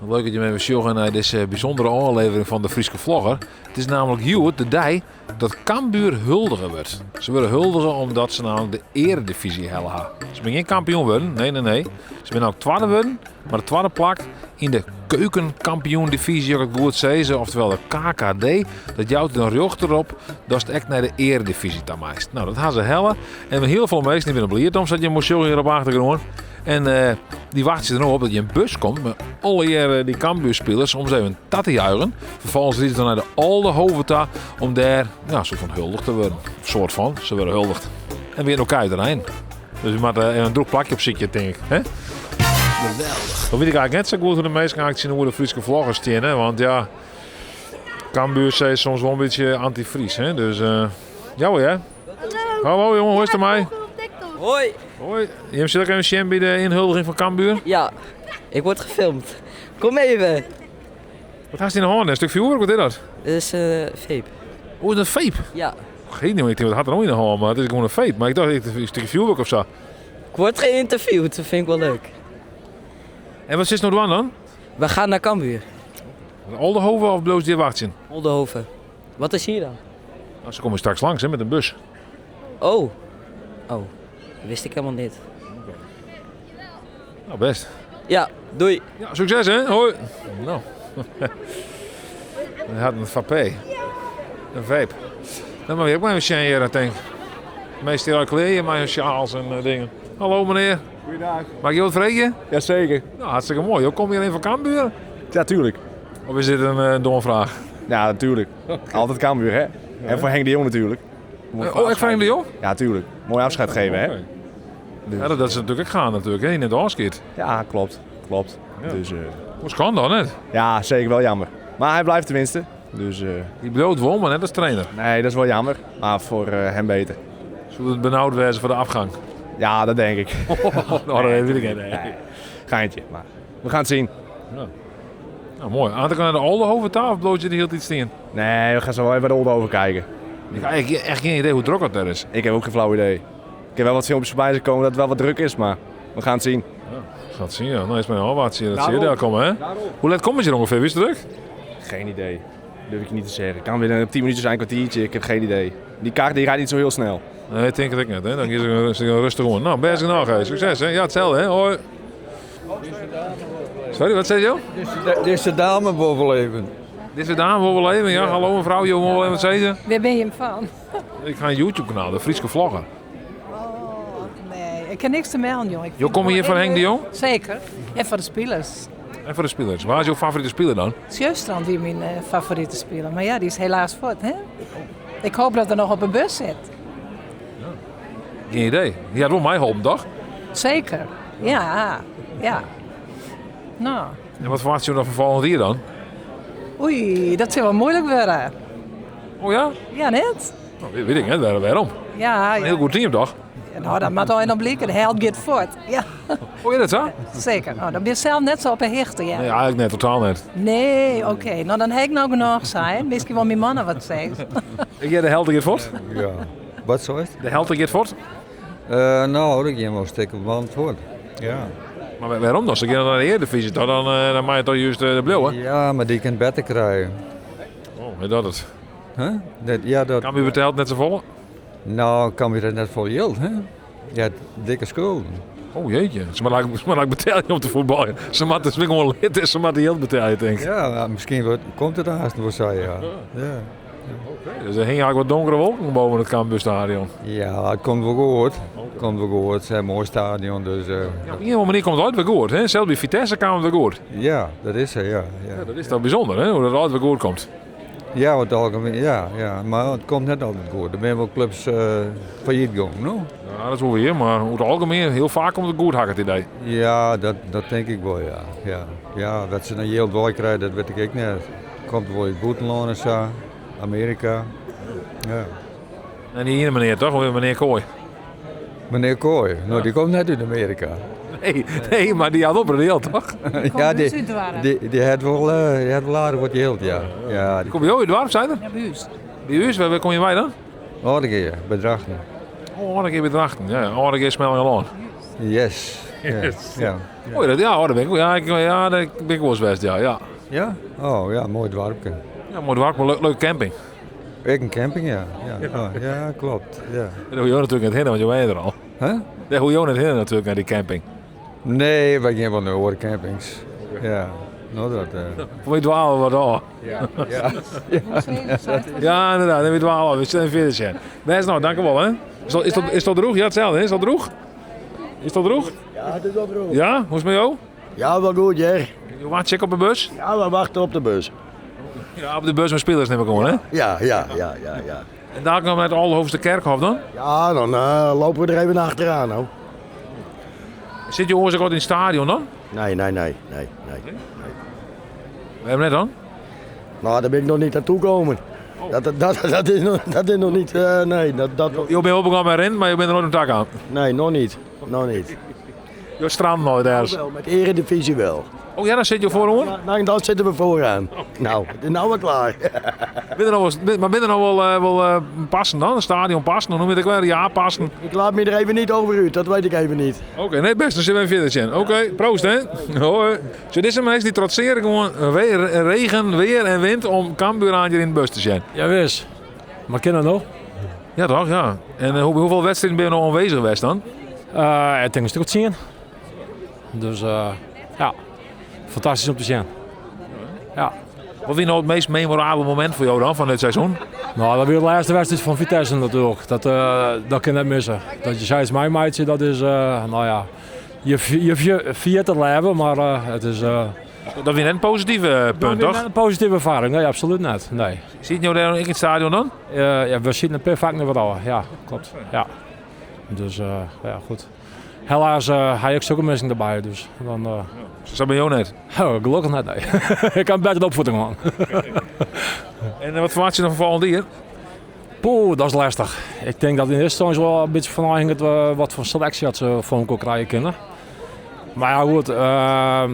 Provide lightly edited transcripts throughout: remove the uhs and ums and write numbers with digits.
Leuk dat je met me sjoggen naar deze bijzondere aflevering van de Frieske Vlogger. Het is namelijk Joet, de dag dat Cambuur huldiger wordt. Ze worden huldiger omdat ze namelijk de eredivisie hellen hebben. Ze zijn geen kampioen worden, nee. Ze zijn ook tweede worden, maar de tweede plak in de keukenkampioen-divisie, ook het goed zeggen, oftewel de KKD. Dat jouwt een rug erop, dat het echt naar de eredivisie te meest. Nou, dat gaan ze hellen. En heel veel mensen die willen blierd om, zat je moest hier op achtergrond. En die wachten erop dat je een bus komt met alle die Cambuur-spelers om ze even te juichen. Vervolgens rieden ze dan naar de Aldehoven om daar een soort van huldig te worden. Een soort van, ze worden huldigd. En weer elkaar erheen. Dus je moet een droog plakje op zitten, denk ik. Hè? Geweldig. Dan weet ik eigenlijk net zo goed hoe de meesten gaan zien hoe de Friese vloggers staan. Hè? Want ja, Cambuur is soms wel een beetje anti-Fries. Hè? Dus ja hoor, hè? Hallo jongen, hoe is het ermee? Hoi. Hoi. Je hebt ook even zien bij de inhuldiging van Cambuur? Ja, ik word gefilmd. Kom even. Wat haast in de hand? Een stuk vuurwerk, wat is dat? Dit is vape. Oh, is dat vape? Ja. Geen idee, ik denk dat had er nog in de hand, maar het is gewoon een vape. Maar ik dacht, het is een stukje vuurwerk of zo. Ik word geïnterviewd, dat vind ik wel leuk. En wat is nou doen dan? We gaan naar Cambuur. Aldehoven of bloos die wachten? Oldenhoven. Wat is hier dan? Nou, ze komen straks langs hè, met een bus. Oh. Dat wist ik helemaal niet. Nou, best. Ja, doei. Ja, succes hè. Hoi. Nou. We hadden een vape. Een vape. Dan mag je ook maar even zien hier, ik denk. Meestal kleden, maar een sjaals en dingen. Hallo meneer. Goeiedag. Mag ik je wat vragen? Jazeker. Nou, hartstikke mooi. Hoe kom je alleen van Cambuur? Ja, tuurlijk. Of is dit een domme vraag? Ja, natuurlijk. Altijd Cambuur, hè? En voor Henk de Jong natuurlijk. Ik vraag de jong? Ja, tuurlijk. Mooi afscheid geven, hè? Okay. Ja, dat is natuurlijk ook gaan natuurlijk, hè? In het Oorskit. Ja, klopt. Ja. Dus, Hoe kan dat net? ja, zeker wel jammer. Maar hij blijft tenminste. Dus Die bedoelt wel, maar net als trainer. nee, dat is wel jammer. Maar voor hem beter. Zullen het benauwd wezen voor de afgang? Ja, dat denk ik. Nou, dat weet ik niet. Nee. Geintje, maar we gaan het zien. Ja. Nou, mooi. Aan te gaan naar de Aldehoven tafel of bloot je die heel iets in? Nee, we gaan zo wel even bij de Olden over kijken. Ik heb eigenlijk echt geen idee hoe druk het er is. Ik heb ook geen flauw idee. Ik heb wel wat filmpjes voorbij zien komen dat het wel wat druk is, maar we gaan het zien. Ik ga het zien, ja. Nou is mijn halwaard zien. Dat zie je Daarom. daar komen, hè? Hoe laat kom je er ongeveer? Wie is het druk? Geen idee. Durf ik je niet te zeggen. Kan weer een 10 minuutjes zijn, een kwartiertje. Ik heb geen idee. Die kaart die rijdt niet zo heel snel. Nee, ik denk het ook niet, hè. Dan is het rustig gewoon. Nou, best genoeg, hè. Succes, hè. Ja, hetzelfde, hè. Hoi. Sorry, wat zei je? Dit is de dame bovenleven. Dit is de dame waar we leven. Ja, hallo mevrouw, jongen, wat zei je? Waar ben je hem van? Ik ga een YouTube-kanaal, de Frieske Vlogger. Oh, nee. Ik heb niks te melden, jongen. Jo, kom je hier van Henk de Jong? Zeker. En voor de spelers. En voor de spelers. Waar is jouw favoriete speler dan? Sjöstrand is mijn favoriete speler. Maar ja, die is helaas voort, hè? Ik hoop dat er nog op een bus zit. Geen idee. Die had wel mij geholpen, toch? Zeker. Ja. Nou. En wat verwacht je dan van volgend jaar dan? Oei, dat zal wel moeilijk worden. Oh ja? Ja, net? Nou, weet ik niet. Waarom? Ja. Een heel goed team, toch? Nou, dat moet al nog blijken. De held gaat voort. Ja, Oh ja, dat zo? zeker. Nou, dan ben je zelf net zo op een hechte, ja. Nee, eigenlijk net, totaal net. Nee, oké. Nou, dan heb ik nou genoeg zijn. Misschien wel mijn mannen wat zegt. Ik jij de held gaat voort? Ja. Wat zo is het? De held gaat voort? Nou, ik heb wel een stuk op antwoord. Ja. Maar waarom dan? Als ik naar de Eredivisie dan mag je toch juist de blauwe? Ja, maar die kan beter krijgen. Oh, is dat het? Huh? Dat, Kan u verteld net zo vol? nou, kan je dat net vol geld, hè? Ja, dikke schulden. Oh jeetje, ze maar betalen om te voetballen. Ze moeten dus gewoon lid is, ze moeten heel betalen, denk ik. Ja, misschien komt het haast voor zij, ja. Ja. Dus er hing eigenlijk wat donkere wolken boven het Cambuurstadion. Ja, het komt wel goed. Het komt wel goed. Het is een mooi stadion, dus Ja, op een manier komt het uit weer goed, hè? Zelfs bij Vitesse kwam het weer goed. ja, dat is er, ja. Ja, dat is toch bijzonder, hè? Hoe dat altijd weer goed komt. Ja, wat algemeen, ja, maar het komt net altijd goed. Er zijn wel clubs failliet gegaan, no? Ja, dat is wel weer, maar over het algemeen heel vaak komt het goed, had ik het idee. Ja, dat denk ik wel, ja. Ja, dat ze een heel dooi krijgen, dat weet ik niet. Komt wel uit buitenland en zo, Amerika. Ja. En die ene meneer toch, meneer Kooi? Meneer Kooi, nou, die komt net uit Amerika. Nee, maar die had op een deel, toch? Ja, die had wel aardig wat geld, ja. Ja, die Kom je ook uit het dorp, zijn er? Ja, bij ons. Bij u, waar kom je bij dan? aardig keer, bedrachten. Oh, een keer bedrachten. Ja, een keer smel aan. Yes. Ja. Oh, daar ben ik. Ja, daar ben ik wel eens best, ja. Ja? Oh ja, mooi dorpje. Ja, mooi werk, maar leuke camping. Ik een camping, ja. Ja, klopt. Ja. Daar hoe je natuurlijk net heen, want je weet er al. Huh? Daar hoe je net heen natuurlijk naar die camping. Nee, wij gaan wel naar andere campings. Ja. Nou, dat... Voor je dwalen wat al. Ja. Ja, inderdaad, dan weer dwalen. We zijn verder zijn. Best nou, dank u wel hè. Is dat droeg? Ja, hetzelfde hè? Is dat droeg? Is dat droeg? Ja, het is wel droog. Ja? Hoe is het met jou? Ja, wel goed, Jer. Je wacht check op de bus? Ja, we wachten op de bus. Ja, op de bus met spelers neem ik gewoon hè. Ja. En daar gaan we naar het Alhoofse Kerkhof dan. Ja, dan lopen we er even achteraan, nou. Zit je oorzaak in het stadion dan? Nee. We hebben net dan. Nou, daar ben ik nog niet naartoe komen. Dat is nog niet, nee. Je bent opgegaan met Rent, maar je bent er nooit een tak aan. Nee, nog niet. Je strandt nooit ergens. Wel, met eredivisie wel. Oh ja, dan zit je vooraan. Nou, dan zitten we vooraan. Nou, het is nou wel klaar. Maar ben je nou wel passen dan? Een stadion passen? Hoe noem je het wel? Ja, passen. Ik laat me er even niet over uit, dat weet ik even niet. Oké, nee best, dan zitten we verder zijn. Oké, proost hè. Hoi. Zo, deze mensen die trotseren gewoon regen, weer en wind om Cambuur aan je in de bus te zijn. Ja, wees. Maar ken dat nog? Ja toch, ja. En hoeveel wedstrijden ben je nog aanwezig geweest dan? Ik denk een stuk 10. Dus ja, fantastisch om te zien. Ja. Wat is nou het meest memorabele moment voor jou dan van dit seizoen? Nou, dat weer de laatste wedstrijd van Vitesse natuurlijk. Dat kan je net missen. Dat je zei, mijn maatje, dat is, nou ja, je viert het leven, maar het is... Dat is net een positieve punt, toch? Een positieve ervaring, nee, absoluut niet. Nee. Ziet je nou daar in het stadion dan? Ja, we zien het perfect naar wat ouder. Ja, klopt. Ja. Dus ja, goed. Helaas heb ik zulke mensen erbij, dus dan... Zo bij jou net. Oh, gelukkig net, nee. Ik kan beter de opvoeding man. En wat verwacht je dan van volgend jaar? Poeh, dat is lastig. Ik denk dat in eerste instantie wel een beetje van hangt wat voor selectie had ze voor elkaar krijgen kunnen. Maar ja goed, het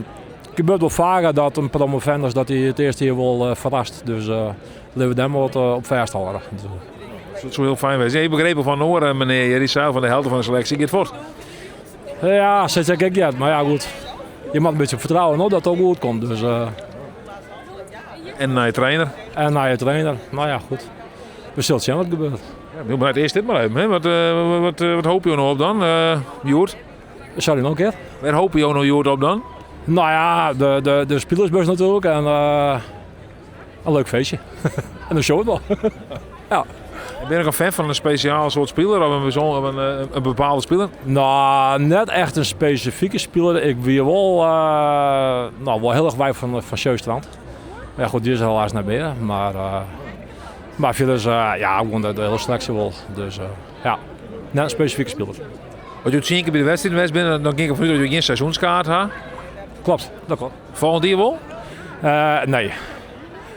gebeurt wel vaker dat een promovendus dat hij het eerste jaar wel verrast. Dus laten we daar maar wat op vasthouden. Dat zou heel fijn zijn. Je hebt begrepen van Noor, meneer Jerissa, van de helft van de selectie, gaat voort. Ja, zeg ik ja, maar ja goed. Je moet een beetje vertrouwen dat het ook goed komt. Dus, En naar je trainer. En naar je trainer. Nou ja, goed. We zullen zien wat er gebeurt. Ja, maar eerst dit maar even. Hè. Wat hoop je nou op dan, Joert? Sorry, nog een keer? Waar hoop je nou Joert op dan? Nou ja, de spielersbus natuurlijk en een leuk feestje. En een show wel. Ja. Ben je nog een fan van een speciaal soort speler of een bepaalde speler? Nou, net echt een specifieke speler. Ik wil wel, wel heel erg wij van Sjeustrand. Ja goed, die is helaas naar binnen. Maar verder ja, gewoon de hele selectie wel. Dus ja, net een specifieke speler. Wat je het 10 keer bij de wedstrijd geweest bent, dan ging ik vanuit dat je geen seizoenskaart had. Klopt, dat klopt. Volgend jaar wel? Nee.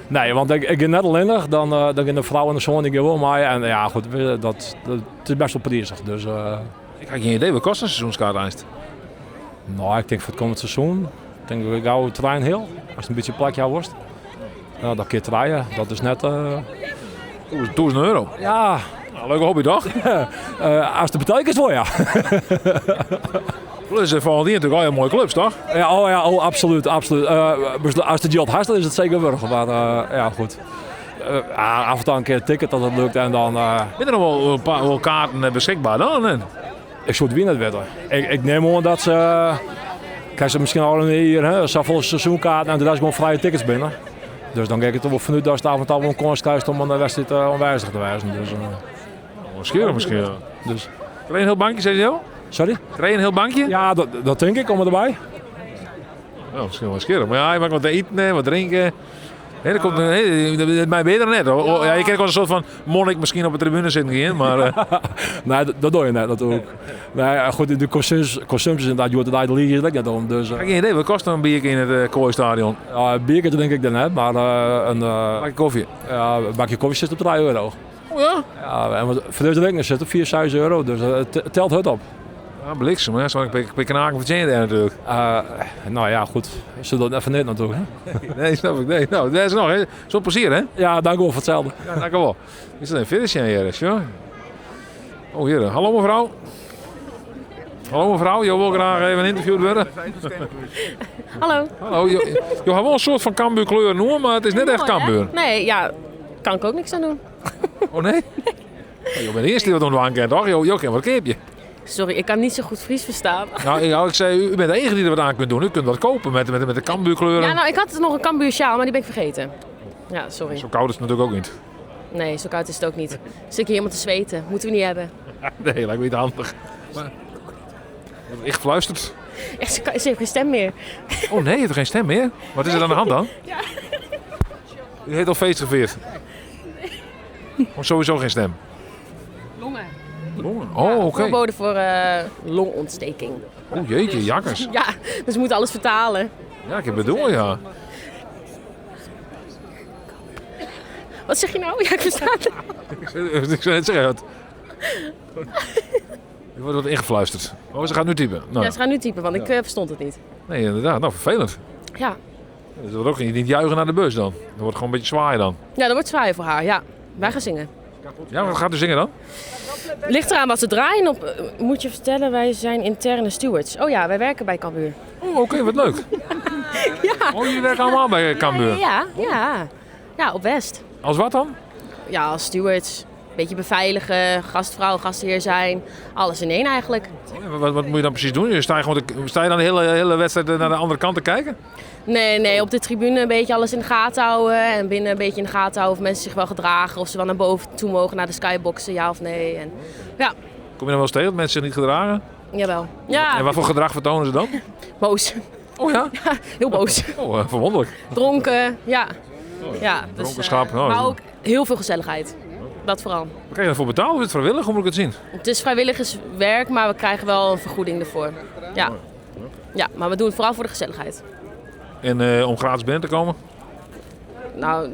Nee, want ik ben net alleen, dan gaan de vrouw en de zoon wel maar. En ja goed, het is best wel prijzig. Dus, ik heb geen idee, wat kost een seizoenskaart eigenlijk? Nou, ik denk voor het komend seizoen, ik denk dat ik gauw trein heel. Als het een beetje plakje wordt. Dan kun je treinen, dat is net... €1000. Ja. Nou, leuke hobby toch? Als de betekent is wel ja. Plus volgend jaar natuurlijk al heel mooie clubs toch? Ja, absoluut. Als de Jot hast, dan is het zeker burger. Maar ja, goed. Af en toe een keer een ticket dat het lukt en dan... Ben er nog wel kaarten beschikbaar dan? Ik zou het weer net weten. Ik neem aan dat ze... Kijk, ze misschien al hier, ze volgens seizoenkaart en er is gewoon vrije tickets binnen. Dus dan kijk ik er wel vanuit dat het af en toe wel een kans krijgt om aan de wedstrijd onwijzig te wijzen. Dus, misschien. Dus. Krijg je een heel bankje, zei je zo? Sorry? Krijg je een heel bankje? Ja, dat denk ik. Kom erbij. Nou, misschien wel scheren. Maar ja, je mag wat eten, wat drinken. Nee, dat komt mij beter net. Ja, je krijgt wel een soort van monnik misschien op de tribune zitten hier, maar... Nee, dat doe je net natuurlijk. Nee, goed, de consumpties inderdaad, je wordt de liga is net om. Dus, ik heb geen idee, wat kost een biertje in het Kooistadion? Een biertje denk ik dan net, maar een bakje koffie? Ja, een bakje koffie zit op €3. Oh ja? Ja, en voor deze drinken zit op €4, €6, dus het telt het op. Ja, bliksem, hè? Zo'n beetje knaken van Jane daar natuurlijk. Nou ja, goed. Zullen dat even net natuurlijk. Hè? Nee, snap ik. Nee. Nou, dat is nog, hè? Zo'n plezier, hè? Ja, dank u wel voor hetzelfde. Ja, dank u wel. Is dat een finish hier, ja? Oh, hier. Hallo mevrouw. Hallo mevrouw, je wil graag even interviewd worden. Hallo. Hallo, je hebt wel een soort van Cambuur kleur noemen, maar het is net echt Cambuur. Nee, ja, kan ik ook niks aan doen. Oh nee? Je bent de eerste die wat doen kent, toch? Je kent wat keepje. Sorry, ik kan niet zo goed Fries verstaan. Nou, ik zei, u bent de enige die er wat aan kunt doen. U kunt wat kopen met de Cambuur kleuren. Ja, nou, ik had nog een Cambuur sjaal, maar die ben ik vergeten. Ja, sorry. Zo koud is het natuurlijk ook niet. Nee, zo koud is het ook niet. Zit ik hier helemaal te zweten. Moeten we niet hebben. Nee, lijkt me niet handig. Maar, echt gefluisterd. Echt, ze heeft geen stem meer. Oh nee, je hebt geen stem meer? Wat is er aan de hand dan? Ja. U heeft al feest gevierd? Of sowieso geen stem? Longen. Longen? Oh, oké. Verboden voor longontsteking. Oh jeetje, jakkers. Ja, dus we moeten alles vertalen. Ja, ik heb het door, ja. Wat zeg je nou? Ja, ik versta het. Ik zou net zeggen. Je wordt wat ingefluisterd. Oh, ze gaat nu typen. Nou, Ja, ze gaan nu typen, want ik verstond het niet. nee, inderdaad. Nou, vervelend. Ja. Dus er wordt ook niet juichen naar de bus dan. Er wordt gewoon een beetje zwaaien dan. Ja, dat wordt zwaar voor haar, ja. Wij gaan zingen. Ja, wat gaat u zingen dan? Ligt eraan wat ze draaien op. Moet je vertellen, wij zijn interne stewards. Oh ja, wij werken bij Cambuur. Oh, oké, wat leuk. Ja. Oh, jullie werken allemaal bij Cambuur. Ja. Ja, op West. Als wat dan? Ja, als stewards. Beetje beveiligen, gastvrouw, gastheer zijn. Alles in één eigenlijk. Wat moet je dan precies doen? Sta je dan de hele wedstrijd naar de andere kant te kijken? Nee, op de tribune een beetje alles in de gaten houden. En binnen een beetje in de gaten houden of mensen zich wel gedragen. Of ze wel naar boven toe mogen, naar de skyboxen, ja of nee. En, ja, Kom je dan wel eens tegen dat mensen zich niet gedragen? jawel. Ja, En wat voor gedrag vertonen ze dan? boos. Oh ja? Heel boos. Oh, verwonderlijk. Dronken, ja. Ja, dus, Dronkenschap, oh. maar ook heel veel gezelligheid. Dat vooral. Wat krijg je daarvoor betaald? Of is het vrijwillig? Hoe moet ik het zien? Het is vrijwilligerswerk, maar we krijgen wel een vergoeding ervoor. Ja. Ja, maar we doen het vooral voor de gezelligheid. En om gratis binnen te komen? Nou,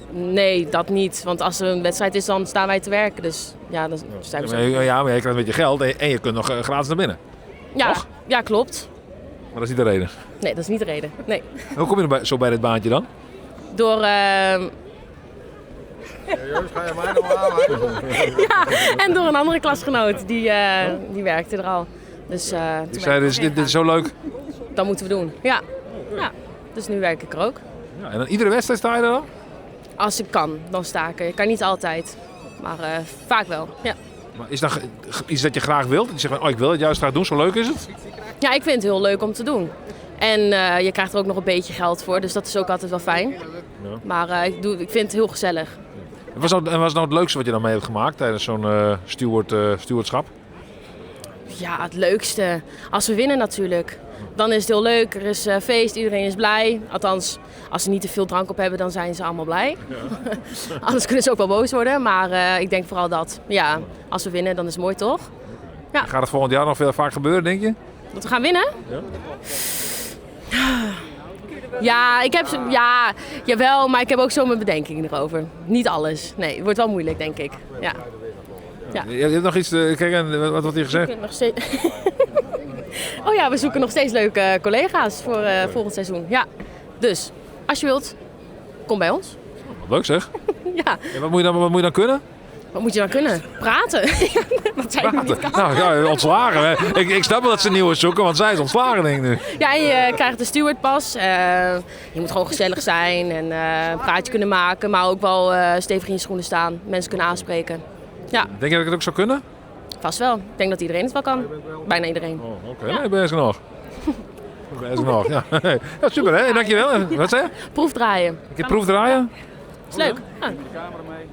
nee, dat niet. Want als er een wedstrijd is, dan staan wij te werken. Dus ja, dan zijn we zo. Ja, maar je krijgt een beetje geld en je kunt nog gratis naar binnen. Ja, toch? ja, klopt. Maar dat is niet de reden. Nee, dat is niet de reden. Nee. Hoe kom je er zo bij dit baantje dan? Door... ja, en door een andere klasgenoot. Die werkte er al. Dus toen Ik zei, dit is zo leuk. dat moeten we doen. Ja. Dus nu werk ik er ook. Ja, en dan iedere wedstrijd sta je er dan? Als ik kan, dan sta ik er. Ik kan niet altijd. Maar vaak wel. Ja. Maar is dat iets dat je graag wilt? Je zegt van, oh, ik wil het juist graag doen, zo leuk is het? Ja, ik vind het heel leuk om te doen. En je krijgt er ook nog een beetje geld voor, dus dat is ook altijd wel fijn. Ja. Maar ik vind het heel gezellig. En wat was nou het leukste wat je dan mee hebt gemaakt tijdens zo'n stewardschap? Ja, het leukste. Als we winnen natuurlijk. Dan is het heel leuk. Er is feest, iedereen is blij. Althans, als ze niet te veel drank op hebben, dan zijn ze allemaal blij. Ja. Anders kunnen ze ook wel boos worden. Maar ik denk vooral dat. Ja, als we winnen, dan is het mooi, toch? Ja. Gaat het volgend jaar nog veel vaak gebeuren, denk je? Dat we gaan winnen? Ja. Ja, jawel, maar ik heb ook zo mijn bedenkingen erover. Niet alles. Nee, het wordt wel moeilijk, denk ik. Ja. Ja. Je hebt nog iets, kijk, en wat had hij gezegd? Nog steeds... Oh ja, we zoeken nog steeds leuke collega's voor volgend seizoen. Ja, dus als je wilt, kom bij ons. Wat leuk zeg. Ja, En wat moet je dan kunnen? wat moet je dan kunnen? Praten. Wat zij nu niet kan. Nou ja, ontslagen. Hè. Ik snap wel dat ze nieuwe zoeken, want zij is ontslagen denk ik nu. Ja, en je krijgt de stewardpas. Je moet gewoon gezellig zijn en een praatje kunnen maken, maar ook wel stevig in je schoenen staan. Mensen kunnen aanspreken. Ja, Denk je dat ik het ook zou kunnen? vast wel. Ik denk dat iedereen het wel kan. Bijna iedereen. Oh, oké. Nee, best nog. Best nog, ja. Ja, super hè, dankjewel. Wat zei je? Proefdraaien. Ik heb proef draaien? Is leuk. Ja.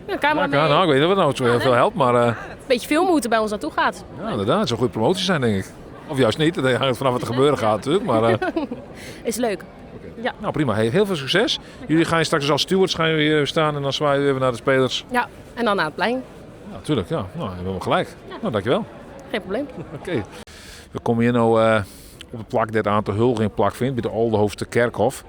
Ja, camera mee. Nou, ik weet niet of het nou zo heel veel helpt, maar Een beetje veel moeten bij ons naartoe gaat. ja, inderdaad, het zou een goede promotie zijn denk ik. Of juist niet, dat hangt vanaf wat er gebeuren gaat natuurlijk, maar Is leuk. nou prima. Hey, heel veel succes. Jullie gaan straks als stewards gaan jullie hier staan en dan zwaaien we even naar de spelers. Ja, en dan naar het plein. Ja, natuurlijk, ja. Nou, hebben we gelijk. Nou, dankjewel. Geen probleem. Oké. We komen hier nou op de plak dat aan de Hulgingplak vindt, bij de Oldenhoofdse Kerkhof.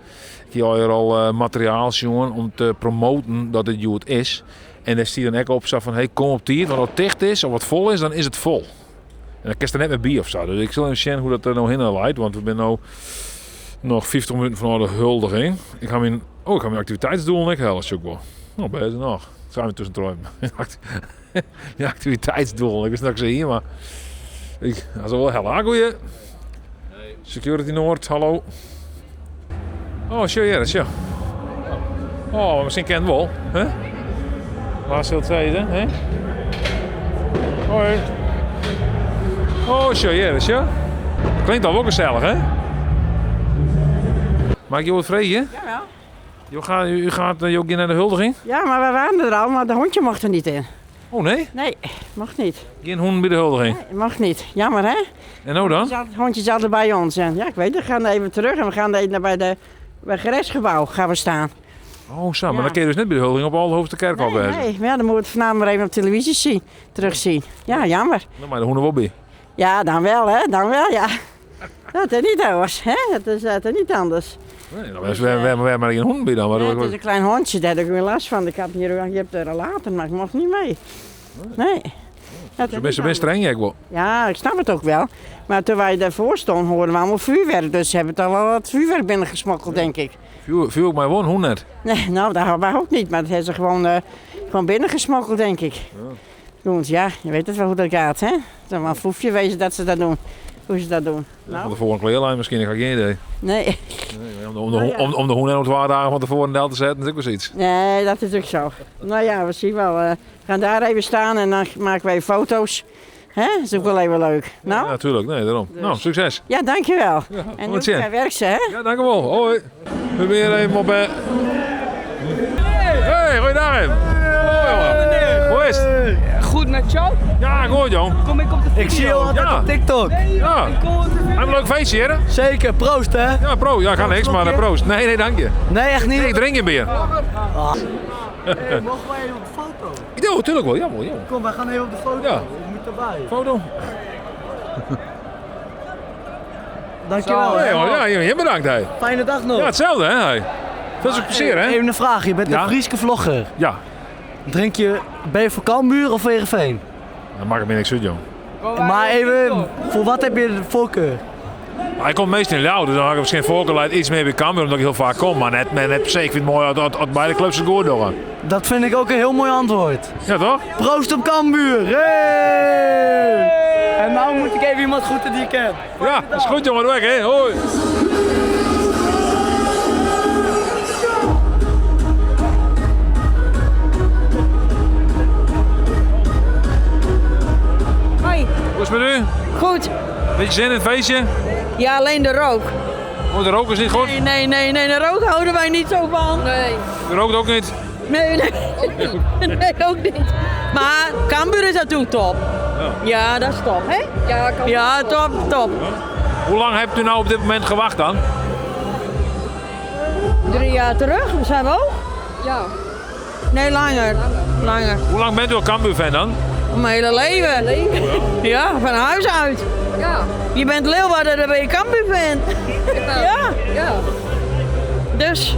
Ik heb hier al materiaal jongen om te promoten dat het goed is. En daar zie je dan ook op zo van, hey, kom op die, want als het dicht is of wat vol is, dan is het vol. En dan kist er net met bier of zo. Dus ik zal even zien hoe dat er nou heen leidt, want we zijn nu nog 50 minuten van de huldiging. Ik ga mijn activiteitsdoel niet halen, ook wel. Nou, bezig nog. Zijn we tussen truimen. Je activiteitsdoel. Ik wist dat ik ze hier, maar Dat is wel heel goeie. Security Noord, hallo. Oh, sure, ja, dat is ja. Oh, misschien kent wel, hè? Waar zult tweede, hè? Hoi. Oh, sure, ja, dat is ja. Klinkt al wel gezellig, hè? Mag ik je wat vragen? Jawel. U gaat ook naar de huldiging? Ja, maar we waren er al, maar de hondje mocht er niet in. Oh nee? Nee, mocht niet. Geen honden bij de huldiging? Nee, mag niet. Jammer hè? En nou dan? Het hondje is altijd bij ons. En ja, ik weet het, we gaan even terug en we gaan even bij het gerechtsgebouw gaan we staan. Oh zo, maar Ja. dan kun je dus net bij de huldiging op Alhoofde Kerk al wezen. Nee, maar ja, dan moeten we het vanavond maar even op televisie terugzien. Ja, jammer. Dan maar de honden wel bij. Ja, dan wel hè, dan wel ja. Dat is niet anders, hè? Dat is niet anders. Nee, dan we hebben maar geen honden bij dan. Maar Nee, het is een klein hondje, daar heb ik weer last van. Ik had hier, je hebt er laten, maar ik mocht niet mee. Nee. Dat is Ze niet best streng, ik wel. Ja, ik snap het ook wel. Maar toen wij daarvoor stonden, hoorden we allemaal vuurwerk. Dus ze hebben toch wel wat vuurwerk binnengesmokkeld, denk ik. Viel ik mij gewoon hoen net. Nee, nou, dat hebben we ook niet. Maar dat hebben ze gewoon binnengesmokkeld, denk ik. Doen ze, ja, je weet het wel hoe dat gaat, hè? Het is wel een foefje wezen dat ze dat doen. Hoe ze dat doen. Van Nou, tevoren een kleerlijn misschien, ik heb geen idee. nee. Nee, om de hoenen op 2 dagen van tevoren in de te zetten, is ook wel iets. Nee, dat is ook zo. Nou ja, we zien wel. We gaan daar even staan en dan maken wij foto's. Hè? Dat is ook wel even leuk. Nou? Ja, natuurlijk. Nee, daarom. Nou, succes. Ja, dankjewel. Ja, En wat nu zin. werk ze, hè? Ja, dankjewel. Hoi. We weer even op... Hey, goeiedag hem. Hoe is het? Goed met jou? Ja, goed jong. Kom ik op de video? Ik zie je altijd Ja. op TikTok. Ja. Heb een leuk feestje, heren? Zeker, proost hè? Ja, proost. Ja, ga niks, maar proost. Nee, dank je. Nee, echt niet. Nee, ik drink je bier. Mogen wij even op de foto? Ja, natuurlijk wel. Jammer, jammer. Kom, wij gaan even op de foto. Ja. Ik moet erbij. Foto. Dankjewel. Nee, hè. hoor. Ja, je bedankt, hè. Fijne dag nog. Ja, hetzelfde, hè. Hey. Veel plezier, hè. Even een vraag, je bent Ja? een Frieske vlogger. Ja. Ben je voor Cambuur of Heerenveen? Dan maakt het me niks uit, jong. Maar even, voor wat heb je de voorkeur? Hij komt meestal in Ljouw, dus dan had ik misschien voorkeur iets meer bij Cambuur, omdat ik heel vaak kom. Maar net per se, ik vind het mooi dat beide clubs het goed doen. Dat vind ik ook een heel mooi antwoord. Ja, toch? Proost op Cambuur! Hey! En nou moet ik even iemand groeten die ik ken. Ja, dat is goed, jongen. Weg, hè. Hoi. Hoi. Hoe is het met u? Goed. Beetje zin in het feestje? Ja, alleen de rook. Oh, de rook is niet goed? Nee, de rook houden wij niet zo van. Nee. De rookt ook niet? Nee. Nee, ook niet. Maar Cambuur is natuurlijk top. Ja, dat is top, hè? Ja, top. Hoe lang hebt u nou op dit moment gewacht dan? 3 jaar terug, zijn we ook? Ja. Nee, langer. Hoe lang bent u al Cambuur-fan dan? Mijn hele leven. Ja, van huis uit. Ja. Je bent Leeuwarden, dan ben je Cambuur-fan. Ja. Dus.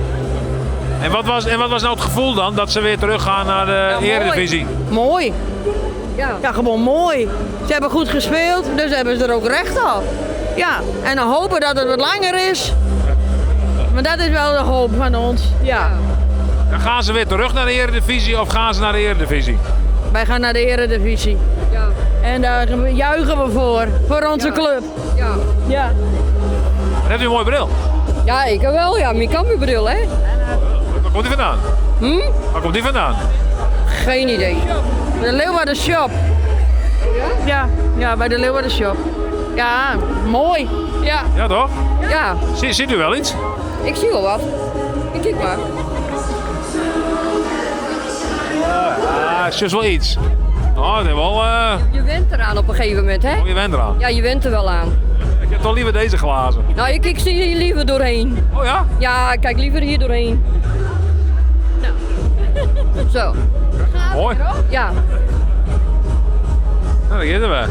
En wat was nou het gevoel dan, dat ze weer teruggaan naar de Eredivisie? Mooi. Ja, gewoon mooi. Ze hebben goed gespeeld, dus hebben ze er ook recht op. Ja, en dan hopen dat het wat langer is. Maar dat is wel de hoop van ons. Ja. Dan gaan ze weer terug naar de Eredivisie of gaan ze naar de Eredivisie? Wij gaan naar de Eredivisie. Ja. En daar juichen we voor onze club. Ja. En hebt u een mooie bril? Ja, ik wel. Ja, mijn Cambuurbril, hè? Waar komt die vandaan? Waar komt die vandaan? Geen idee. De Leeuwarden Shop. Ja, bij de Leeuwarden Shop. Ja, mooi. Ja. Ja, toch? Ja, Ziet u wel iets? ik zie wel wat. Ik kijk maar. Ah, is dus wel iets. Oh, dat is wel... Je went eraan op een gegeven moment, hè? Oh, je bent eraan. Ja, je went er wel aan. Ik heb toch liever deze glazen. Nou, ik zie hier liever doorheen. Oh ja? Ja, ik kijk liever hier doorheen. Nou. Zo. Mooi. Ja. Nou, daar zitten we.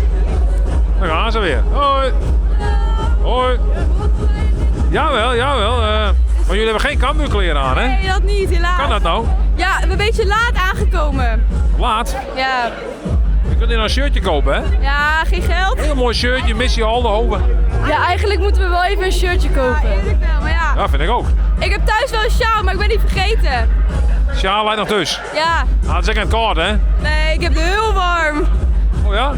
Dan gaan ze weer. Hoi. Hoi. Jawel. Maar jullie hebben geen Cambuurkleren aan, hè? Nee, dat niet, helaas. Kan dat nou? Ja, we zijn een beetje laat aangekomen. Laat. Ja. Je kunt hier een shirtje kopen, hè? Ja, geen geld. Heel mooi shirtje, missie Aldenhoven. Ja, eigenlijk moeten we wel even een shirtje kopen. Ja, eerlijk wel, maar ja. Ja, vind ik ook. Ik heb thuis wel een sjaal, maar ik ben die vergeten. Sjaal lijkt nog thuis. Ja. Ah, het is echt koud, hè? Nee, ik heb het heel warm. Oh ja?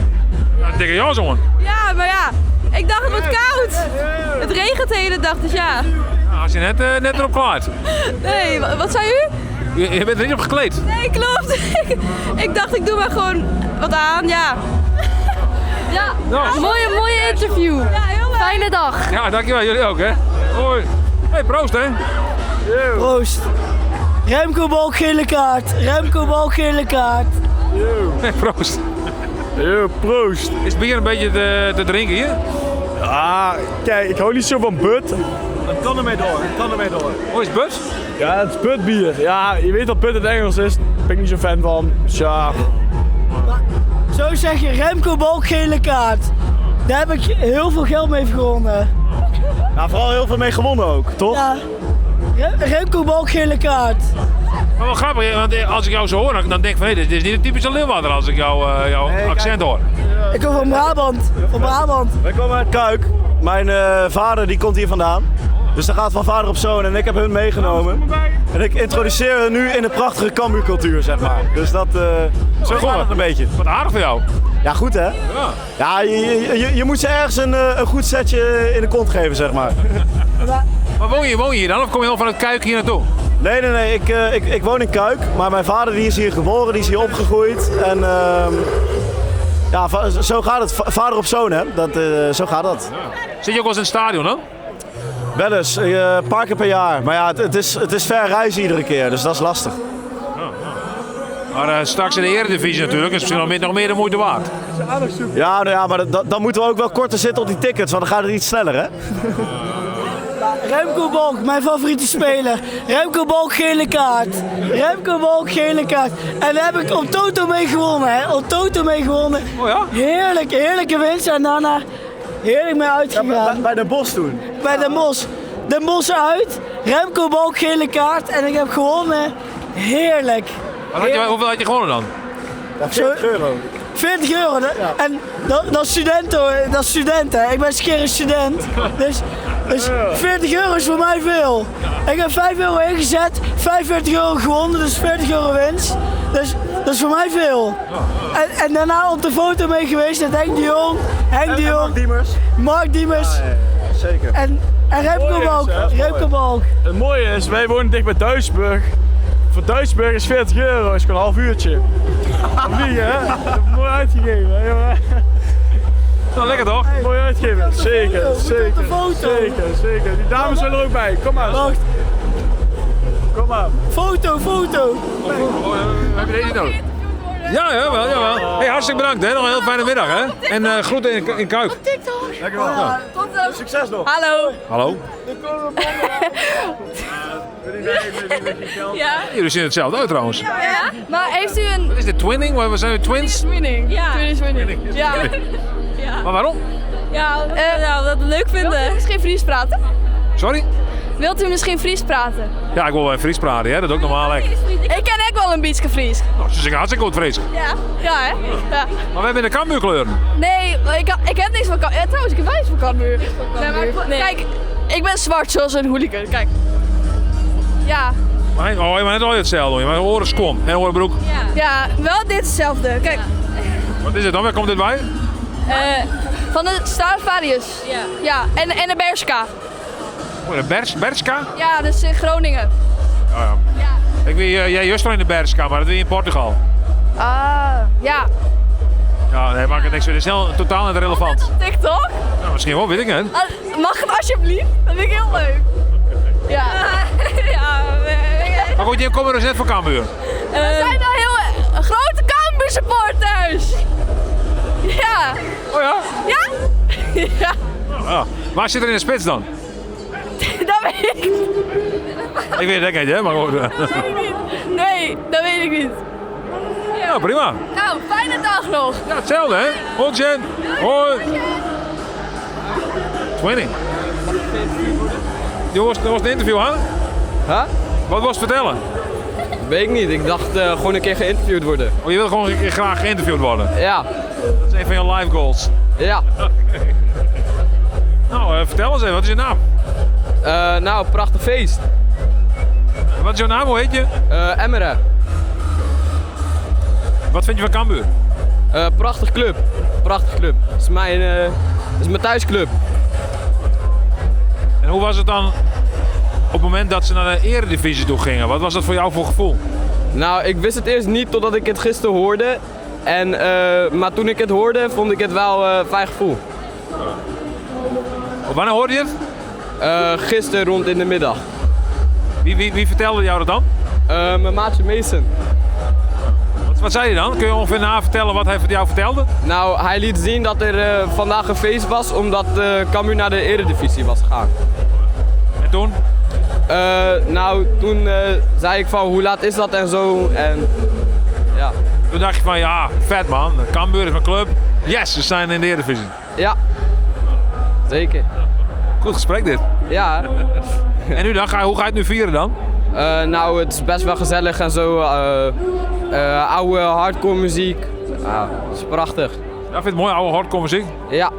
Ja, dikke jas, jongen. Ja, maar ja, ik dacht het wordt koud. Het regent de hele dag, dus ja. Ja, als je net erop klaart. Nee, wat zei u? Je bent er niet op gekleed. Nee, klopt. Ik dacht, ik doe maar gewoon wat aan, ja. Ja, mooie interview. Ja, heel leuk. Fijne dag. Ja, dankjewel. Jullie ook, hè. Hoi. Hey, proost, hè. Proost. Remco Balk gele kaart. Remco Balk gele kaart. Hey, proost. Proost. Is het bier een beetje te drinken hier? Ah, kijk, ik hou niet zo van Bud. Het kan ermee door. Oh, is het Bud? Ja, het is Budbier. Ja, je weet dat Bud het Engels is. Daar ben ik niet zo fan van. Dus ja. Zo zeg je Remco Balk gele kaart. Daar heb ik heel veel geld mee gewonnen. Ja, vooral heel veel mee gewonnen ook, toch? Ja. Remco Balk gele kaart. Maar wel grappig, want als ik jou zo hoor, dan denk ik van, dit is niet een typische Leeuwarder als ik jouw accent hoor. Ik kom van Brabant. Wij komen uit Kuik. Mijn vader die komt hier vandaan. Dus dat gaat van vader op zoon en ik heb hun meegenomen. En ik introduceer hen nu in de prachtige Cambuurcultuur, zeg maar. Dus dat, zo gaat het een beetje. Wat aardig voor jou. Ja, goed hè? Ja, je moet ze ergens een goed setje in de kont geven, zeg maar. Maar woon je hier dan of kom je al vanuit Kuik hier naartoe? Nee, ik woon in Kuik, maar mijn vader die is hier geboren, die is hier opgegroeid. En ja, zo gaat het, vader op zoon hè, zo gaat dat. Zit je ook wel eens in het stadion dan? Wel eens, een paar keer per jaar. Maar ja, het is ver reizen iedere keer, dus dat is lastig. Maar straks in de Eredivisie natuurlijk is misschien nog meer de moeite waard. Ja, nou ja, maar dan moeten we ook wel korter zitten op die tickets, want dan gaat het iets sneller hè. Remco Balk, mijn favoriete speler. Remco Balk gele kaart. Remco Balk gele kaart. En daar heb ik op Toto mee gewonnen, hè. Op Toto mee gewonnen. Oh ja? Heerlijke winst en daarna heerlijk mee uitgegaan. Ja, bij Den Bosch toen? Bij Den Bosch. Den Bosch uit, Remco Balk gele kaart en ik heb gewonnen. Heerlijk. Hoeveel had je gewonnen dan? Ja, 40 euro. 40 euro. Ja. En dat is student hoor, dat is student hè. Ik ben een student. Dus 40 euro is voor mij veel. Ik heb 5 euro ingezet, 45 euro gewonnen, dus 40 euro winst. Dus dat is voor mij veel. En daarna op de foto mee geweest met Henk de Jong. Mark Diemers. Ja, zeker. En Remco Balk. Het mooie is, wij wonen dicht bij Duisburg. Voor Duisburg is 40 euro, is gewoon een half uurtje. Vliegen hè? Dat heb ik mooi uitgegeven hè jongen. Nou, lekker toch? Mooi uitgegeven. Zeker. Die dames zijn er ook bij. Kom maar. Wacht. Kom maar. Foto. Heb je deze niet nodig? Ja, jawel. Hey, hartstikke bedankt hè. Nog een heel fijne middag hè. En groeten in Kuik. Dankjewel. Ja. Succes nog. Hallo. Ja. Jullie zien hetzelfde uit trouwens. Ja. Maar heeft u een... Is dit twinning? We zijn twins? Twinning. Ja. Twinning. Ja. Maar waarom? Ja, dat we het leuk vinden. Wilt u misschien Fries praten? Sorry? Wilt u misschien Fries praten? Ja, ik wil wel in Fries praten, hè? Dat is ook normaal. Ik ken ook wel een beetje Fries. Nou, ze zingen hartstikke goed Fries. Ja hè? Ja. Maar we hebben de Cambuurkleuren. Nee, ik heb niks van Cambuur. Ja, trouwens, ik heb wel iets van Cambuur. Nee. Kijk, ik ben zwart zoals een hooligan. Kijk. Ja. Maar je hebt altijd hetzelfde. Je hebt oren skom en orenbroek. Ja, wel dit hetzelfde. Kijk. Wat is het dan? Waar komt dit bij? Van de Stradivarius. Ja. En de Bershka. Oh, de Bershka? Ja, dus in Groningen. Ja. Ik weet, jij juist al in de Bershka, maar dat doe je in Portugal. Ja. Ja, nee, maakt het niks. Het is heel, totaal niet relevant. Op TikTok? Ja, misschien wel, weet ik niet. Mag het alsjeblieft? Dat vind ik heel leuk. Ja. Maar goed, je komt er dus net van Cambuur. We zijn al heel grote Cambuur supporters. Ja. Oh ja? Ja? Ja. Ja. Waar zit er in de spits dan? Dat weet ik niet. Ik weet het ook niet, hè? Maar goed. Dat weet ik niet. Nee, dat weet ik niet. Ja, prima. Nou, fijne dag nog. Ja, hetzelfde, hè? Hoi, Jen. Hoi. 20. Dat was een interview, hè? Huh? Wat was het vertellen? Weet ik niet. Ik dacht gewoon een keer geïnterviewd worden. Oh, je wil gewoon een keer graag geïnterviewd worden? Ja. Dat is een van je life goals? Ja. Okay. Nou, vertel eens even. Wat is je naam? Nou, prachtig feest. Wat is jouw naam? Hoe heet je? Emmeren. Wat vind je van Cambuur? Prachtig club. prachtige club. Het is mijn thuisclub. En hoe was het dan op het moment dat ze naar de eredivisie toe gingen? Wat was dat voor jou voor gevoel? Nou, ik wist het eerst niet totdat ik het gisteren hoorde. Maar toen ik het hoorde, vond ik het wel een fijn gevoel. Wanneer hoorde je het? Gisteren rond in de middag. Wie vertelde jou dat dan? Mijn maatje Mason. Wat zei hij dan? Kun je ongeveer na vertellen wat hij jou vertelde? Nou, hij liet zien dat er vandaag een feest was omdat Cambuur naar de eredivisie was gegaan. En toen? Toen zei ik van hoe laat is dat en zo. En ja. Toen dacht je van ja, vet man, Cambuur is mijn club. Yes, we zijn in de eredivisie. Ja, zeker. Goed gesprek dit. Ja. En nu dan, hoe ga je het nu vieren dan? Nou, het is best wel gezellig en zo. Oude hardcore muziek. Dat is prachtig. Ja, vind je het mooi, oude hardcore muziek? Ja.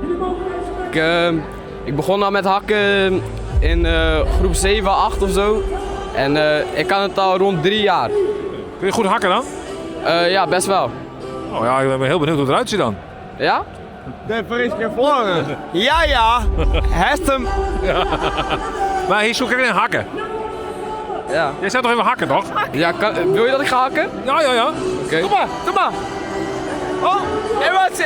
Ik begon al met hakken in groep 7, 8 of zo. En ik kan het al rond 3 jaar. Kun je goed hakken dan? Ja, best wel. Oh ja, ik ben heel benieuwd hoe het eruit ziet dan. Ja? De Friske Vlogger. Ja. Hestem. Ja. Maar hier zoek ik in hakken. Ja. Jij zet toch even hakken, toch? Ja, wil je dat ik ga hakken? Ja. Oké. Kom maar. Oh, Ewart.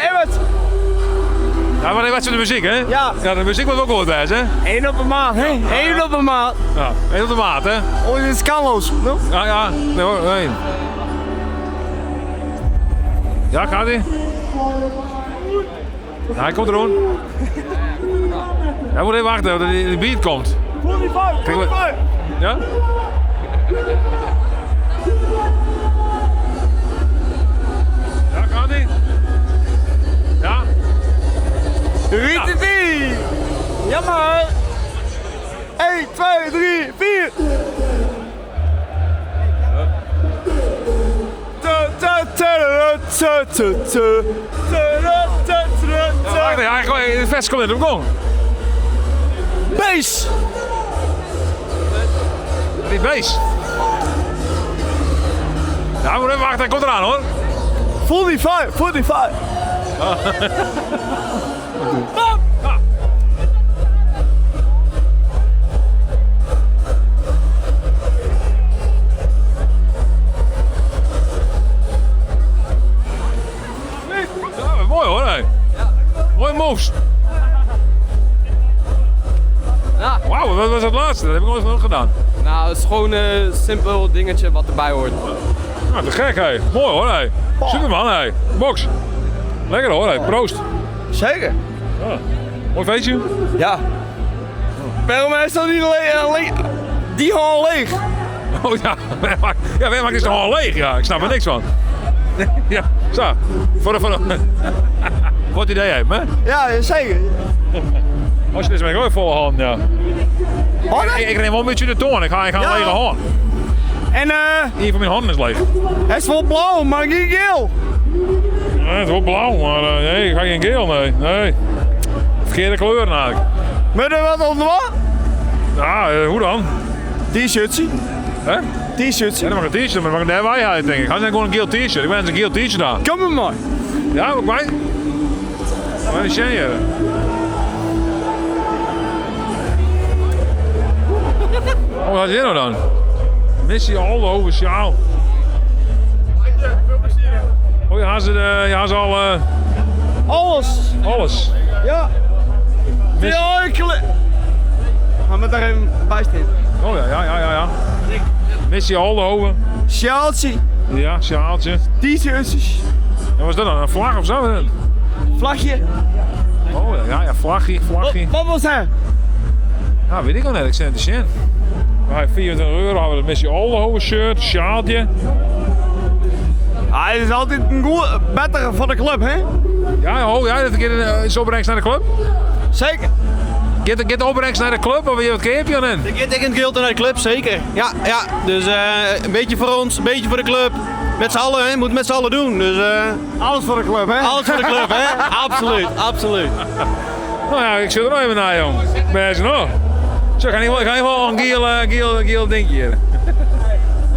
Ja, maar wat is de muziek, hè? Ja. Ja, de muziek moet ook goed zijn, hè? 1 op een maat, hè? 1 op een maat. Ja, 1 op de maat, hè? Oh, dit is kanloos. No? Ja. Nee hoor, nee. Ja, gaat hij? Ja, hij komt er hoor. Hij moet even wachten tot de beat komt. 45. Ja? Ja, gaat hij? Ja? Rietiti! Jammer! 1, 2, 3, 4! Wacht, het vers komt in de gong. Bass! Die bass. Ja, moet even wachten, hij komt eraan hoor. 45! Ja, mooi hoor, hé. Mooi moves. Ja. Wauw, wat was het laatste? Dat heb ik nooit nog gedaan. Nou, het is gewoon een simpel dingetje wat erbij hoort. Nou, te gek, hé. Mooi hoor, hé. Superman, hé. Box. Lekker hoor, hé. Proost. Zeker. Ja. Mooi feestje. Ja. Waarom is dat niet alleen? Die gewoon leeg. Oh ja, wij maken is toch al leeg? Ja, ik snap er niks van. Ja, zo. Voor het idee hebt, hè? Ja, zeker. Als je dit met een volle hand, ja. Ik neem wel een beetje de toon, ik ga een lege hand. En Hier van mijn handen is leeg. het is wel blauw, maar niet geel. Ja, het is wel blauw, maar nee, ik ga geen geel, nee. Verkeerde kleur eigenlijk. Met er wat onder wat? Ja, hoe dan? T-shirtje. Hè? T-shirtje. Ja, dan mag een t-shirt, maar dan mag een wijheid, denk ik. Ga dan gewoon een geel t-shirt, ik ben eens een geel t-shirt aan. Kom maar mooi. Ja, ook mij. Wat is jij? Oh, wat is dit nou dan? Missie Aldo, sjaal. Oh, je had ze al... Alles. Ja. Gaan we daar even bij staan. Oh ja. Missie Aldo. Sjaaltje. Ja, sjaaltje. T-shirtjes. En wat is dat dan? Een vlag of zo? Vlagje. Oh ja, vlagje. Wat was hij? Ja, weet ik al net, ik zit in de Bij €24 hebben we het Missie Aldo shirt, sjaaltje. Hij is altijd een goed, beter voor de club, hè? Ja, dat is opbrengst naar de club? Zeker. Get de opbrengst naar de club of wat heb je dan in? Ik get een geld naar de club, zeker. Ja. Dus een beetje voor ons, een beetje voor de club. Met z'n allen, hè? Moet met z'n allen doen. Dus, alles voor de club, hè? Alles voor de club, hè? Absoluut. Nou ja, ik zit er nog even naar, jong. Ben ze nog? Zo, ik ga niet wel een geel dingetje hier.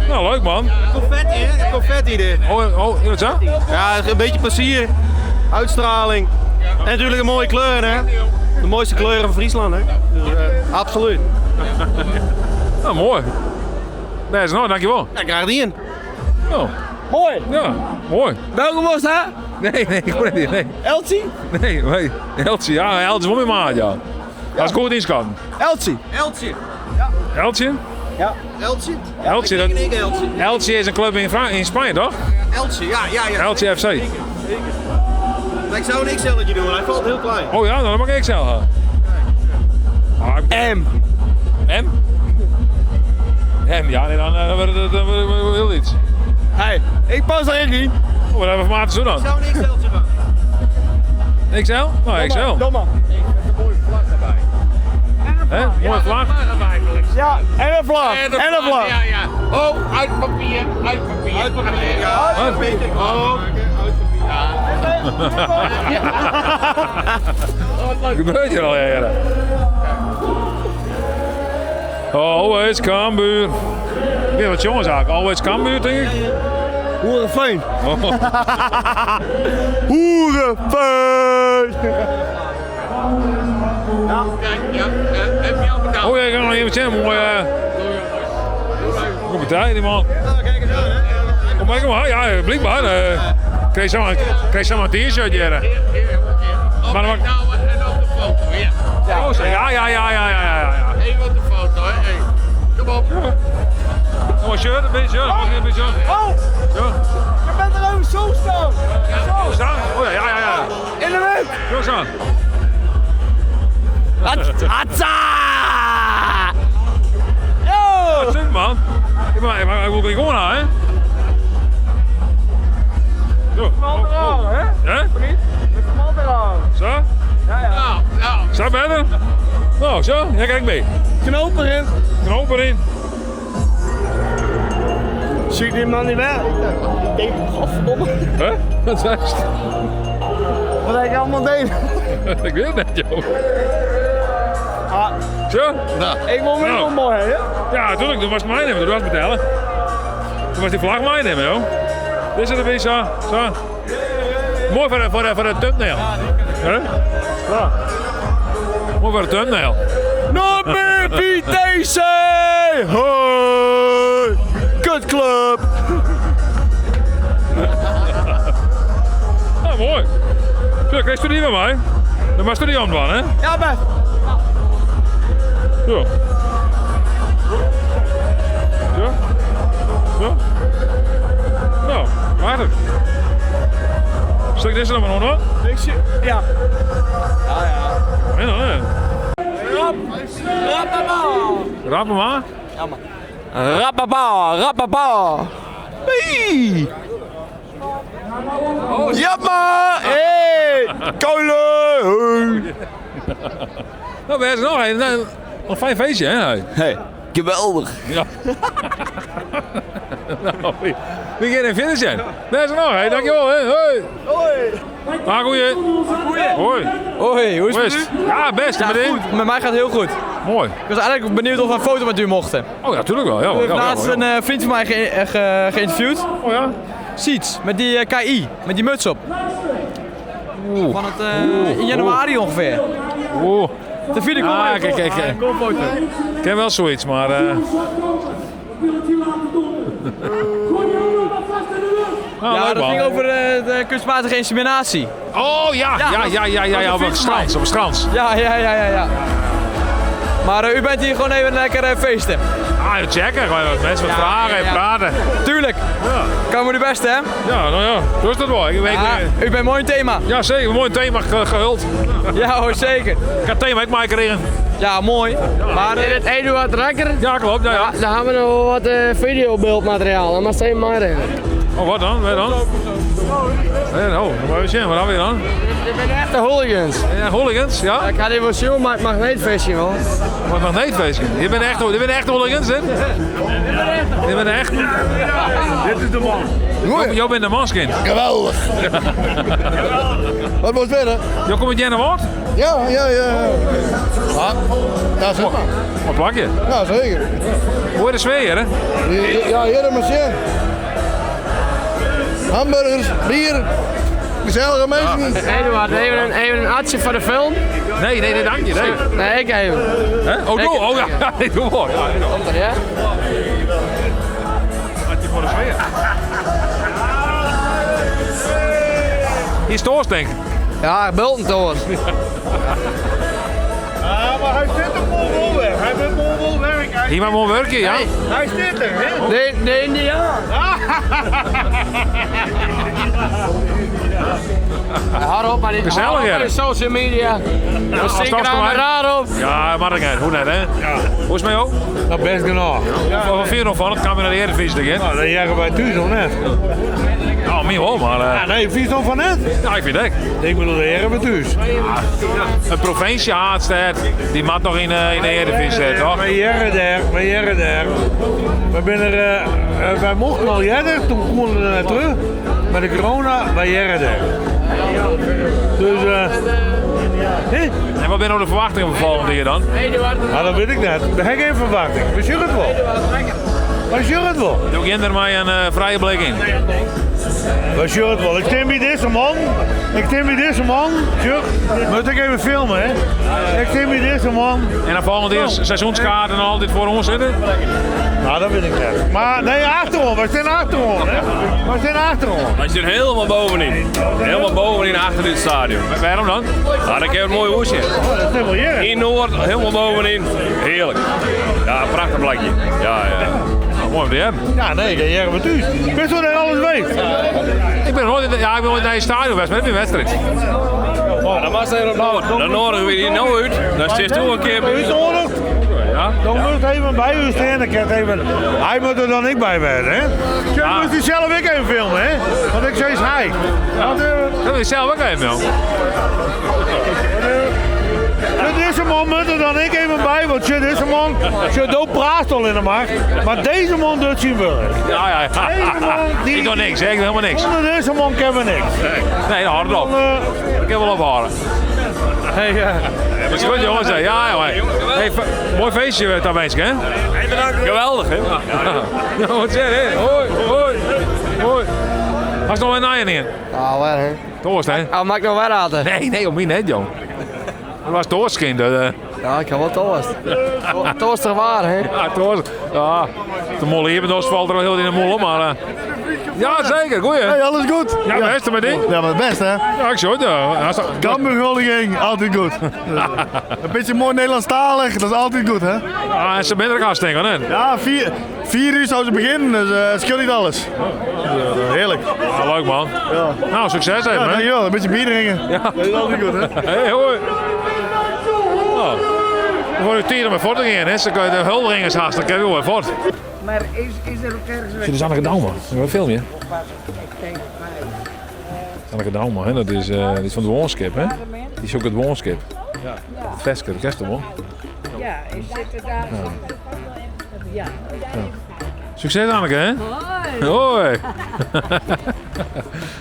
Nou, leuk man. Confetti, hè? Confetti dit. Oh, wat zo? Ja, een beetje plezier. uitstraling. En natuurlijk een mooie kleur, hè. De mooiste kleuren van Friesland, hè. Dus, absoluut. Nou, mooi. Nee, is nou, dankjewel. Ja, graag die in. Oh. Mooi. Ja, mooi. Welke was dat? Nee, ik hoor het niet. Nee. Elsie? Nee, Eltje. Ja, Eltje is wel mijn maat, ja. Dat is goed inschatten. Elsie. Eltje? Ja. Elsie? Eltje, ik denk Elsie. Eltje is een club in Spanje, toch? Elsie, ja. Eltje FC. Zeker. Maar ik zou een XL'tje doen, hij valt heel klein. Oh ja, dan mag ik XL gaan. M. M? M, ja, nee, dan wordt het heel iets. Hey, ik pas daarin niet. Oh, wat hebben we voor maten zo dan? Ik zou een XL'tje gaan. XL? Nou, XL. Domme. Hè? Mooie vlag. Ja, en een vlag. En een vlag. Ja. Oh, uit papier. Ja, uit papier. Oh. Wat gebeurt hier al, ja? Always Cambuur. Ik weet wat jongens eigenlijk. Always Cambuur, denk ik. Hoerenfeun. Oh. Hoerenfeun. Heb je al bedacht? Oh ja, ik ga nog even zien. Mooi. Goed partij, die man. Kijk eens aan, hè. Kom maar. Ja, blijkbaar. Kreeg zomaar een t-shirt hier. Maar dan mag... En op de foto, ja. Ja. Even op de foto, hè. Hey. Kom op. Kom maar, shirt, een beetje. Oh! Ja. Je bent er ook zo staan. Zo staan? Oh ja. In de wind. Zo staan. Hatsa! Yo! Dat zit man. Ik wil gewoon aan, hè? Zo. Smalt eraan, hè? Hè? Vriend, met smalt eraan. Zo? Ja. Zo verder? Nou, zo. Ja, kijk mee. Knoop erin. Knoop erin. Zie je die man niet weg? Ik denk, godverdomme. Hè? Wat zei je? Wat hij allemaal deed. Ik weet het net, joh. Ah, Zo? ik wil me wel mooi, hè? Ja, natuurlijk. Toen was het mij nemen. Toen was het betalen. Toen was die vlag mij nemen, joh. Dit is het een beetje zo. Mooi voor de thumbnail. Hè? Ja. Mooi voor de thumbnail. Not meer VTC! Hoi! Kutclub! Ja, mooi. Zo, krijg je die bij mij? Dan was er die aan, hè? Ja, best. Zo. Zo. Nou, aardig. Stuk deze dan maar nog, hoor. Ja. Nee, nee. Rappabal! Rap hem maar. Ja, man. Rappabal! Hey! Ja, man! Hey! Kolen! Nou, we hebben nog een fijn feestje, hè? Hey, geweldig! Ja. Nou, wie gaat er verder zijn? Daar is er nog, hè? Dankjewel, hè? Hoi! Hoi! Ah, goeie! Hoi! Hoi, hoe is het met u? Ja, best, ja, meteen. Goed. Met mij gaat het heel goed. Mooi. Ik was eigenlijk benieuwd of we een foto met u mochten. Oh ja, tuurlijk wel. Ja, Ik heb laatst een vriend van mij geïnterviewd. Oh ja? Siets, met die KI, met die muts op. Van het in januari ongeveer. Oeh. De vierde kom kijk. Ik ken wel zoiets, maar... Ja, dat ging over de kunstmatige inseminatie. Oh ja, op het strand. Ja. Maar u bent hier gewoon even lekker feesten. Ah, checken, gewoon mensen wat vragen en praten. Tuurlijk. Ja. Kan we de beste, hè? Ja, nou ja, zo is dat wel. U bent mooi een thema. Ja, zeker. Mooi thema gehuld. Ja hoor, zeker. Ik heb thema uit mij gekregen. Ja, mooi. Ja, maar het Eduard Rekker. Ja, klopt. Ja. Dan hebben we nog wat videobeeldmateriaal. Dan mag je maar in. Oh, wat dan? Waar dan? Oh, wat we zien. Wat hebben we dan? Ik ben echt de hooligans. Ja, hooligans, ja? Ik had even zien, maar het magneetfestival. Wat magneetfestival? Je bent echt hooligans, hè? Je bent echt... Dit is de man. Jij bent de manskind. Geweldig. Wat wordt verder? Jij komt met Jenna Woord? Ja. Ja, zeg maar. Wat plak je? Ja, zeker. Hoor je de sfeer, hè? Ja, hier maar zien. Hamburgers, bier. Gezellige mensen. Eduard, even een atje voor de film. Nee, dank je. Nee, ik even. Hè? Oh, ja. Nee, doe maar. Komt er, ja? Atje voor de sfeer. Hier is Toos, denk ik. Ja, Bulten Toos. Ja, maar hij zit er vol weg. Hij wil vol werk. Hier maar mooi werken, ja? Hij zit er, hè? De Indiaan. Hou op, maar die Gezellig, social media. We steken aan de raad op. Ja, maar hoe net, hè? Ja. Hoe is het met jou? Dat best genoeg. Wat vind je nog van? Het kan weer naar de Eredivisie, hè? Nou, dat jagen wij thuis nog net. Ja, mij wel, maar... Ja, nee, vind je nog van net? Ja, ik vind het. Ik bedoel, de jagen we thuis. Een provincie haatstad, die mag nog in de Eredivisie zitten, toch? Wij jagen daar. Wij mochten al jagen, toen konden we er terug. Met de corona, wij jagen daar. Dus, En wat ben nou de verwachtingen van volgende keer dan? Nou, dat weet ik net. Daar heb ik geen verwachting. We zien het wel. We zien het wel. Doe ik er maar een vrije blik in. We zien het wel. Ik stem bij deze man. Moet ik even filmen, hè? Ik stem bij deze man. En dan volgende keer seizoenskaarten en altijd voor ons zitten? Nou, dat weet ik net. Maar nee, achterom. We staan achterom, hè? Wij zitten helemaal bovenin. Helemaal bovenin achter dit stadion. Waarom dan? Nou, dan heb je een mooi hoesje. Dat is helemaal hier. In Noord, helemaal bovenin. Heerlijk. Ja, een prachtig plekje. Ja. Nou, mooi om te hebben. Ja, nee, dat jagen we thuis. Weet je wat hij alles weet? Ik ben nooit naar je stadion geweest, maar ik ben in wedstrijd. Dan was er op Noord. Dan nodigen we die nou uit. Dan zit er een keer bij. Ja? Dan moet even bij u staan. Hij moet er dan ik bij zijn, hè? Dan moet hij zelf ook even filmen, hè? Want ik zei hij. Dat wil je zelf ook even filmen. Deze man moet er dan ik even bij, want deze man doet praat al in de markt. Maar deze man doet zien wel. Ja. Ik doe niks, hè? Ik doe helemaal niks. Onder deze man kennen we niks. Nee, hard op. Ik heb wel ophouden. Hey, dat is goed, jongens. Ja, hey, mooi feestje, Tabensk, hè? Geweldig, hè? Ja, wat zeg je? Hoi. Hast nog een naaien in? Ah, waar, hè? Toorst, hè? Ah, mag ik nog waar laten? Nee, om mij net, jong. Dat was Toorstkind. Ja, ik heb wel Toorst. Toorst er waar, hè? Ja, Toorst. Ja, de molle hier bij ons valt er wel heel in de molle, maar... Ja, zeker. Goeie. Hey, alles goed? Ja, beste met ding. Ja, maar het beste, hè? Ja, ik zo. Kamperguldiging, altijd goed. Een beetje mooi Nederlandstalig, dat is altijd goed, hè? Ja, en ze zijn er gaan steken, hè? Ja, 4 uur zou ze beginnen, dus het scheelt niet alles. Heerlijk. Ja, leuk, man. Ja. Nou, succes even, hè? Dankjewel, een beetje bier drinken. Ja. Dat is altijd goed, hè? Hey, hoi. Nou, dan wordt het tijd om voort te gaan, hè? Ze kunnen de huldigingen haast, dan kun je weer voort. Maar is er ook ergens... Dit is Anneke Dauma. Wat film je? Anneke Dauma, hè? Dat is van het woonskip, hè? Die is ook het woonskip. Ja. Het Veske, dat kent je wel. Ja, is het daar? Ja. Succes, Anneke, hè? Hoi.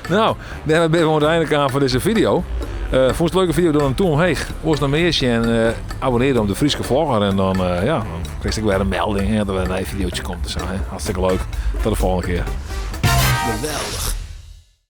Nou, daar ben we uiteindelijk aan voor deze video. Vond je het een leuke video, doe hem toe omheen. Was een meisje en abonneer op de Friese Vlogger. En dan, dan krijg ik weer een melding dat er een videootje komt. Dus, hartstikke leuk. Tot de volgende keer. Geweldig.